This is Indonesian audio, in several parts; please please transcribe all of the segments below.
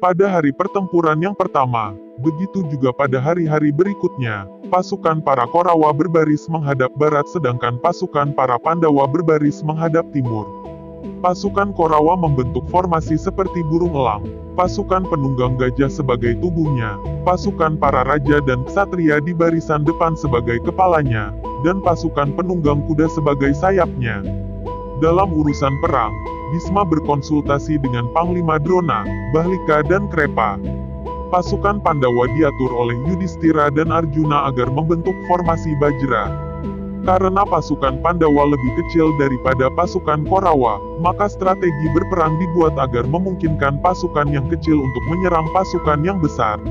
Pada hari pertempuran yang pertama, begitu juga pada hari-hari berikutnya, pasukan para Korawa berbaris menghadap barat sedangkan pasukan para Pandawa berbaris menghadap timur. Pasukan Korawa membentuk formasi seperti burung elang, pasukan penunggang gajah sebagai tubuhnya, pasukan para raja dan ksatria di barisan depan sebagai kepalanya, dan pasukan penunggang kuda sebagai sayapnya. Dalam urusan perang, Bisma berkonsultasi dengan Panglima Drona, Bahlika dan Krepa. Pasukan Pandawa diatur oleh Yudhistira dan Arjuna agar membentuk formasi Bajra. Karena pasukan Pandawa lebih kecil daripada pasukan Korawa, maka strategi berperang dibuat agar memungkinkan pasukan yang kecil untuk menyerang pasukan yang besar.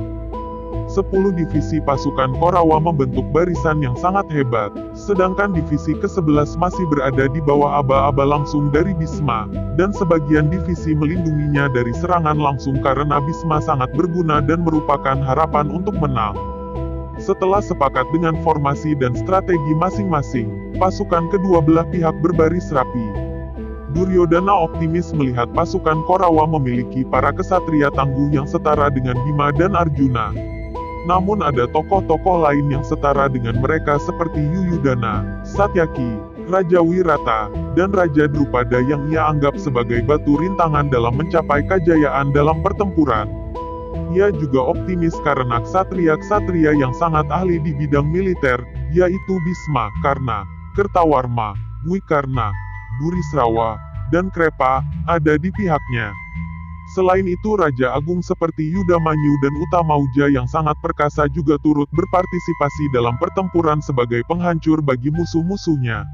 10 divisi pasukan Korawa membentuk barisan yang sangat hebat, sedangkan divisi ke-11 masih berada di bawah aba-aba langsung dari Bisma, dan sebagian divisi melindunginya dari serangan langsung karena Bisma sangat berguna dan merupakan harapan untuk menang. Setelah sepakat dengan formasi dan strategi masing-masing, pasukan kedua belah pihak berbaris rapi. Duryodhana optimis melihat pasukan Korawa memiliki para kesatria tangguh yang setara dengan Bima dan Arjuna. Namun ada tokoh-tokoh lain yang setara dengan mereka seperti Yuyudana, Satyaki, Raja Wirata, dan Raja Drupada yang ia anggap sebagai batu rintangan dalam mencapai kejayaan dalam pertempuran. Ia juga optimis karena ksatria-ksatria yang sangat ahli di bidang militer, yaitu Bisma, Karna, Kertawarma, Wikarna, Burisrawa, dan Krepa, ada di pihaknya. Selain itu Raja Agung seperti Yudamanyu dan Utamauja yang sangat perkasa juga turut berpartisipasi dalam pertempuran sebagai penghancur bagi musuh-musuhnya.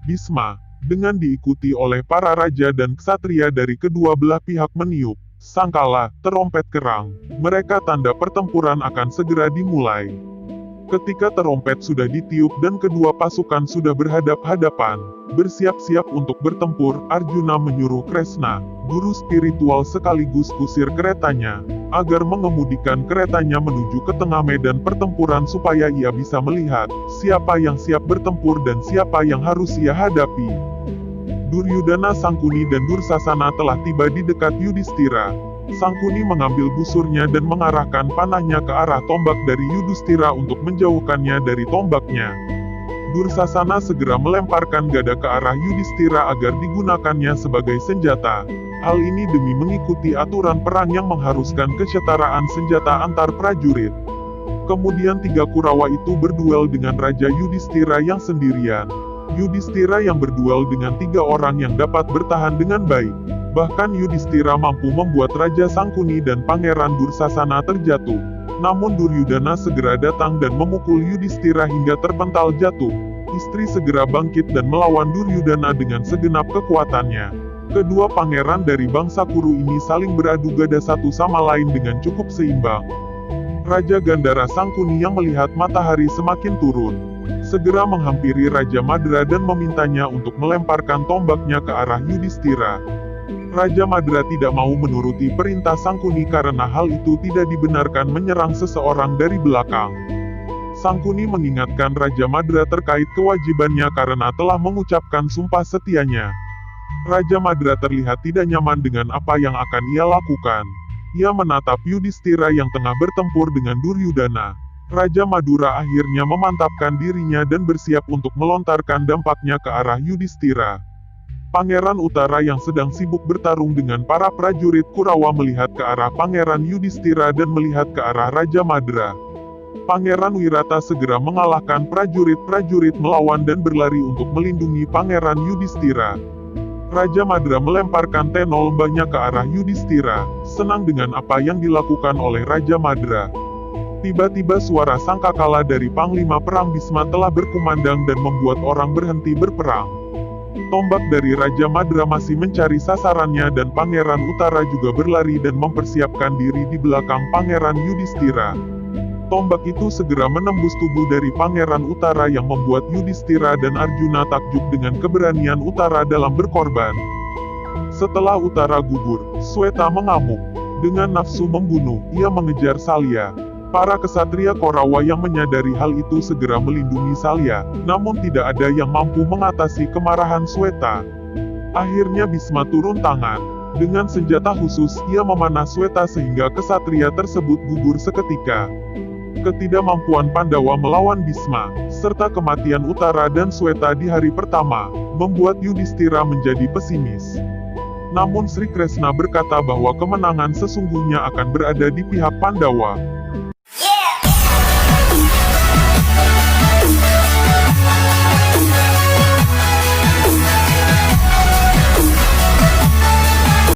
Bisma, dengan diikuti oleh para raja dan ksatria dari kedua belah pihak meniup sangkala, terompet kerang. Mereka tanda pertempuran akan segera dimulai. Ketika terompet sudah ditiup dan kedua pasukan sudah berhadap-hadapan, bersiap-siap untuk bertempur, Arjuna menyuruh Kresna, guru spiritual sekaligus kusir keretanya, agar mengemudikan keretanya menuju ke tengah medan pertempuran supaya ia bisa melihat siapa yang siap bertempur dan siapa yang harus ia hadapi. Duryudana, Sangkuni dan Dursasana telah tiba di dekat Yudhistira. Sangkuni mengambil busurnya dan mengarahkan panahnya ke arah tombak dari Yudhistira untuk menjauhkannya dari tombaknya. Dursasana segera melemparkan gada ke arah Yudhistira agar digunakannya sebagai senjata. Hal ini demi mengikuti aturan perang yang mengharuskan kesetaraan senjata antar prajurit. Kemudian 3 Kurawa itu berduel dengan Raja Yudhistira yang sendirian. Yudhistira yang berduel dengan 3 orang yang dapat bertahan dengan baik. Bahkan Yudhistira mampu membuat Raja Sangkuni dan Pangeran Dursasana terjatuh. Namun Duryudana segera datang dan memukul Yudhistira hingga terpental jatuh. Istri segera bangkit dan melawan Duryudana dengan segenap kekuatannya. Kedua pangeran dari bangsa Kuru ini saling beradu gada satu sama lain dengan cukup seimbang. Raja Gandhara Sangkuni yang melihat matahari semakin turun, segera menghampiri Raja Madra dan memintanya untuk melemparkan tombaknya ke arah Yudhistira. Raja Madra tidak mau menuruti perintah Sangkuni karena hal itu tidak dibenarkan menyerang seseorang dari belakang. Sangkuni mengingatkan Raja Madra terkait kewajibannya karena telah mengucapkan sumpah setianya. Raja Madra terlihat tidak nyaman dengan apa yang akan ia lakukan. Ia menatap Yudhistira yang tengah bertempur dengan Duryudana. Raja Madura akhirnya memantapkan dirinya dan bersiap untuk melontarkan dampaknya ke arah Yudhistira. Pangeran Utara yang sedang sibuk bertarung dengan para prajurit Kurawa melihat ke arah Pangeran Yudhistira dan melihat ke arah Raja Madra. Pangeran Wirata segera mengalahkan prajurit-prajurit melawan dan berlari untuk melindungi Pangeran Yudhistira. Raja Madra melemparkan tenol banyak ke arah Yudhistira, senang dengan apa yang dilakukan oleh Raja Madra. Tiba-tiba suara sangkakala dari Panglima Perang Bisma telah berkumandang dan membuat orang berhenti berperang. Tombak dari Raja Madra masih mencari sasarannya dan Pangeran Utara juga berlari dan mempersiapkan diri di belakang Pangeran Yudhistira. Tombak itu segera menembus tubuh dari Pangeran Utara yang membuat Yudhistira dan Arjuna takjub dengan keberanian Utara dalam berkorban. Setelah Utara gugur, Sweta mengamuk. Dengan nafsu membunuh, ia mengejar Salya. Para kesatria Korawa yang menyadari hal itu segera melindungi Salya, namun tidak ada yang mampu mengatasi kemarahan Sweta. Akhirnya Bisma turun tangan. Dengan senjata khusus, ia memanah Sweta sehingga kesatria tersebut gugur seketika. Ketidakmampuan Pandawa melawan Bisma, serta kematian Uttara dan Sweta di hari pertama, membuat Yudhistira menjadi pesimis. Namun Sri Kresna berkata bahwa kemenangan sesungguhnya akan berada di pihak Pandawa.